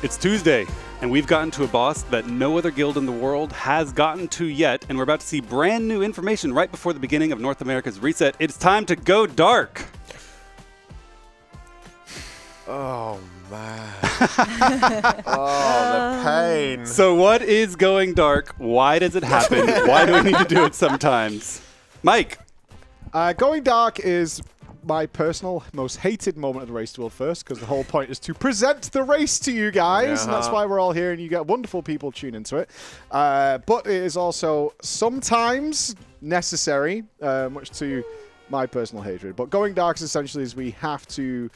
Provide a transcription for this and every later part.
It's Tuesday, and we've gotten to a boss that no other guild in the world has gotten to yet, and we're about to see brand new information right before the beginning of North America's reset. It's time to go dark. Oh, man. Oh, the pain. So what is going dark? Why does it happen? Why do we need to do it sometimes? Mike. Going dark is my personal most hated moment of the race to world first, because the whole point is to present the race to you guys, and that's why we're all here, and you get wonderful people tune into it. But it is also sometimes necessary, much to my personal hatred. But going dark is essentially we have to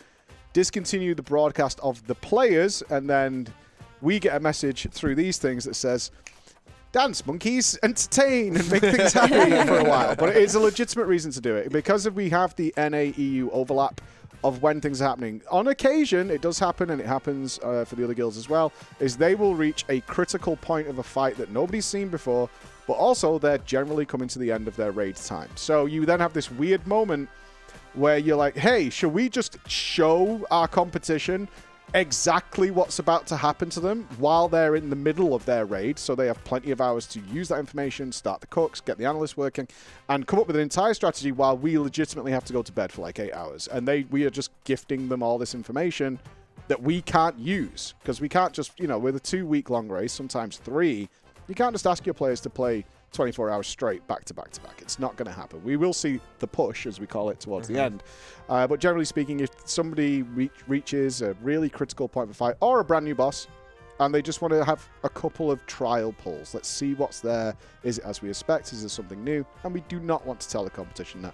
discontinue the broadcast of the players, and then we get a message through these things that says, dance, monkeys, entertain, and make things happy for a while. But it is a legitimate reason to do it. Because we have the NA-EU overlap of when things are happening. On occasion, it does happen, and it happens for the other guilds as well, is they will reach a critical point of a fight that nobody's seen before, but also they're generally coming to the end of their raid time. So you then have this weird moment where you're like, hey, should we just show our competition exactly what's about to happen to them while they're in the middle of their raid, so they have plenty of hours to use that information, start the cooks, get the analysts working, and come up with an entire strategy while we legitimately have to go to bed for like 8 hours. And we are just gifting them all this information that we can't use, because we can't just, with a 2-week-long race, sometimes 3, you can't just ask your players to play 24 hours straight, back to back to back. It's not going to happen. We will see the push, as we call it, towards the end. But generally speaking, if somebody reaches a really critical point of a fight or a brand new boss, and they just want to have a couple of trial pulls, let's see what's there. Is it as we expect? Is there something new? And we do not want to tell the competition that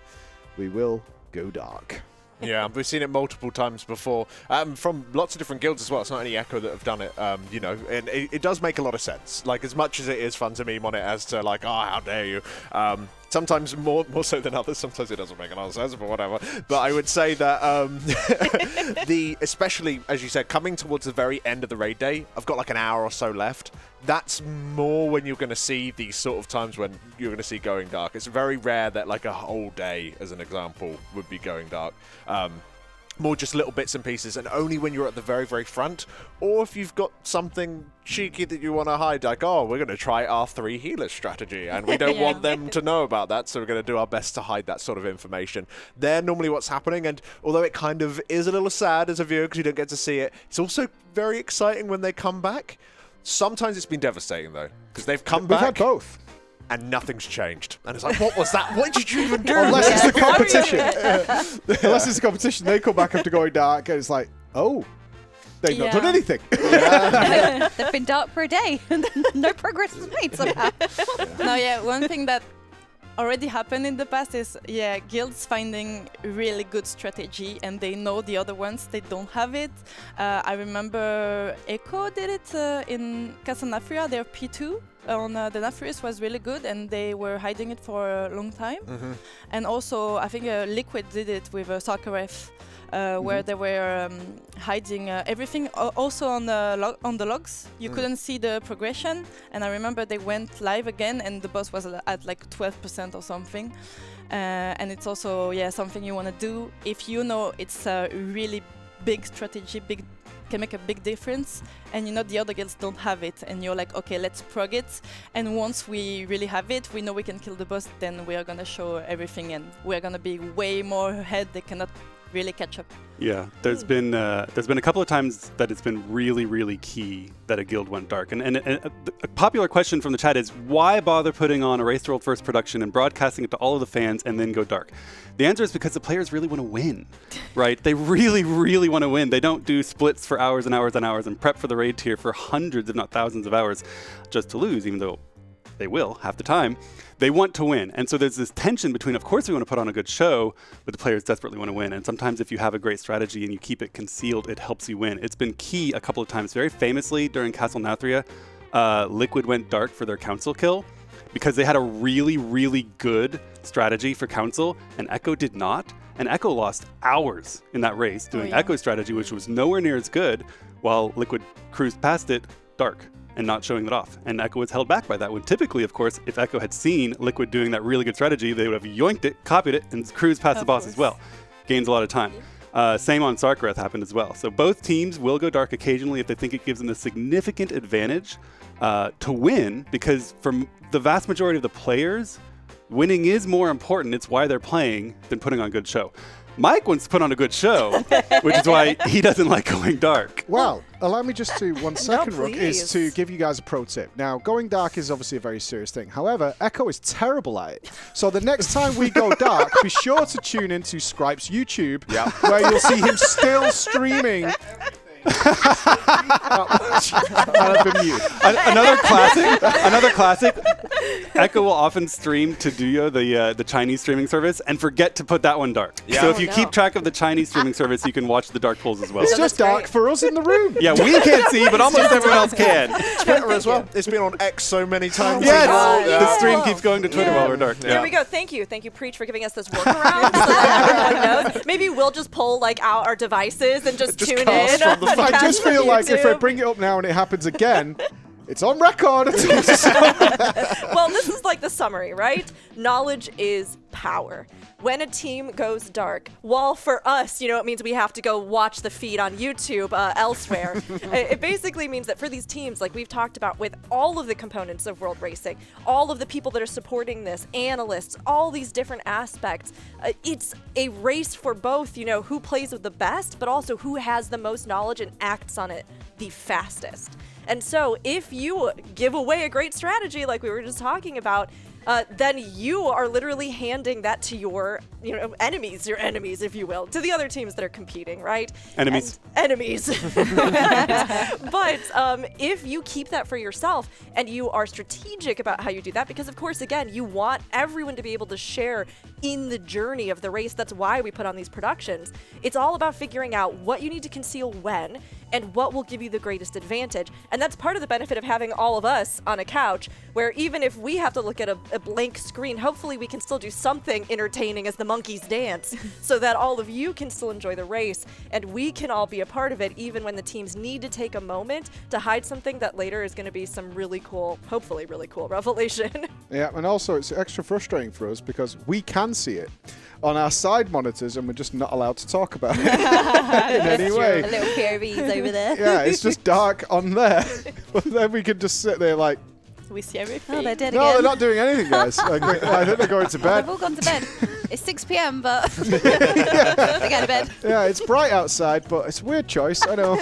we will go dark. Yeah, we've seen it multiple times before from lots of different guilds as well. It's not only Echo that have done it, and it does make a lot of sense. Like, as much as it is fun to meme on it as to, like, oh, how dare you. Sometimes more so than others. Sometimes it doesn't make a lot of sense, but whatever. But I would say that especially, as you said, coming towards the very end of the raid day, I've got like an hour or so left. That's more when you're going to see these sort of times when you're going to see going dark. It's very rare that like a whole day, as an example, would be going dark. More just little bits and pieces, and only when you're at the very, very front, or if you've got something cheeky that you want to hide, like, oh, we're going to try our 3 healer strategy, and we don't want them to know about that, so we're going to do our best to hide that sort of information. They're normally what's happening, and although it kind of is a little sad as a viewer because you don't get to see it, it's also very exciting when they come back. Sometimes it's been devastating, though, because they've come back. We've had both. And nothing's changed. And it's like, what was that? What did you even do? Unless it's the competition. Unless it's the competition, they come back after going dark, and it's like, oh, they've not done anything. They've been dark for a day, and no progress was made somehow. One thing that already happened in the past is, guilds finding really good strategy, and they know the other ones, they don't have it. I remember Echo did it in Castle Nafria, their P2. On the Nafrius was really good, and they were hiding it for a long time. And also, I think Liquid did it with RWF, where they were hiding everything. Also on the logs, you couldn't see the progression. And I remember they went live again, and the boss was at like 12% or something. And it's also something you want to do if you know it's a really big strategy, can make a big difference, and the other guilds don't have it, and you're like, okay, let's prog it, and once we really have it, we know we can kill the boss, then we are gonna show everything, and we're gonna be way more ahead. They cannot really catch up. Yeah, there's been a couple of times that it's been really, really key that a guild went dark. And a popular question from the chat is, why bother putting on a Race to World First production and broadcasting it to all of the fans and then go dark? The answer is because the players really want to win, right? They really, really want to win. They don't do splits for hours and hours and hours and prep for the raid tier for hundreds, if not thousands of hours just to lose, even though they will half the time. They want to win. And so there's this tension between, of course, we want to put on a good show, but the players desperately want to win. And sometimes if you have a great strategy and you keep it concealed, it helps you win. It's been key a couple of times. Very famously during Castle Nathria, Liquid went dark for their council kill because they had a really, really good strategy for council, and Echo did not. And Echo lost hours in that race doing Echo strategy, which was nowhere near as good, while Liquid cruised past it dark and not showing that off. And Echo was held back by that, when typically, of course, if Echo had seen Liquid doing that really good strategy, they would have yoinked it, copied it, and cruised past the boss as well. Gains a lot of time. Same on Sarkareth happened as well. So both teams will go dark occasionally if they think it gives them a significant advantage to win, because for the vast majority of the players, winning is more important. It's why they're playing than putting on a good show. Mike wants to put on a good show, which is why he doesn't like going dark. Well, allow me just to 1 second, Rook, is please. to give you guys a pro tip. Now, going dark is obviously a very serious thing. However, Echo is terrible at it. So the next time we go dark, be sure to tune into Scripe's YouTube, where you'll see him still streaming. Another classic. Echo will often stream to Duyo, the Chinese streaming service, and forget to put that one dark. Yeah. So if you no. keep track of the Chinese streaming service, you can watch the dark pools as well. It's No, just that's dark great. for us in the room. Yeah, we can't see, but almost everyone else can. Twitter as well. It's been on X so many times. Yeah, Oh, the yeah. stream keeps going to Twitter while we're dark. There we go. Thank you, Preach, for giving us this workaround so that everyone knows. Maybe we'll just pull out our devices and just tune cast in. from the I just Cast from feel like if I YouTube. bring it up now and it happens again, it's on record. Well, this is like the summary, right? Knowledge is power. When a team goes dark, while for us, it means we have to go watch the feed on YouTube elsewhere. It basically means that for these teams, like we've talked about with all of the components of World Racing, all of the people that are supporting this, analysts, all these different aspects, it's a race for both, who plays with the best, but also who has the most knowledge and acts on it the fastest. And so if you give away a great strategy like we were just talking about, then you are literally handing that to your, enemies, if you will, to the other teams that are competing, right? Enemies. And enemies. But if you keep that for yourself and you are strategic about how you do that, because of course, again, you want everyone to be able to share in the journey of the race. That's why we put on these productions. It's all about figuring out what you need to conceal when and what will give you the greatest advantage. And that's part of the benefit of having all of us on a couch, where even if we have to look at a blank screen, hopefully we can still do something entertaining as the monkeys dance so that all of you can still enjoy the race and we can all be a part of it, even when the teams need to take a moment to hide something that later is going to be some really cool, hopefully really cool revelation. Yeah, and also it's extra frustrating for us because we can see it on our side monitors and we're just not allowed to talk about it in any way. A little POVs over there. Yeah, it's just dark on there. But then we could just sit there like, We see everything. Oh, they're dead no, again. they're not doing anything, guys. I think they're going to Oh, bed. they've all gone to bed. It's 6 p.m., but they're going to bed. Yeah, it's bright outside, but it's a weird choice, I know.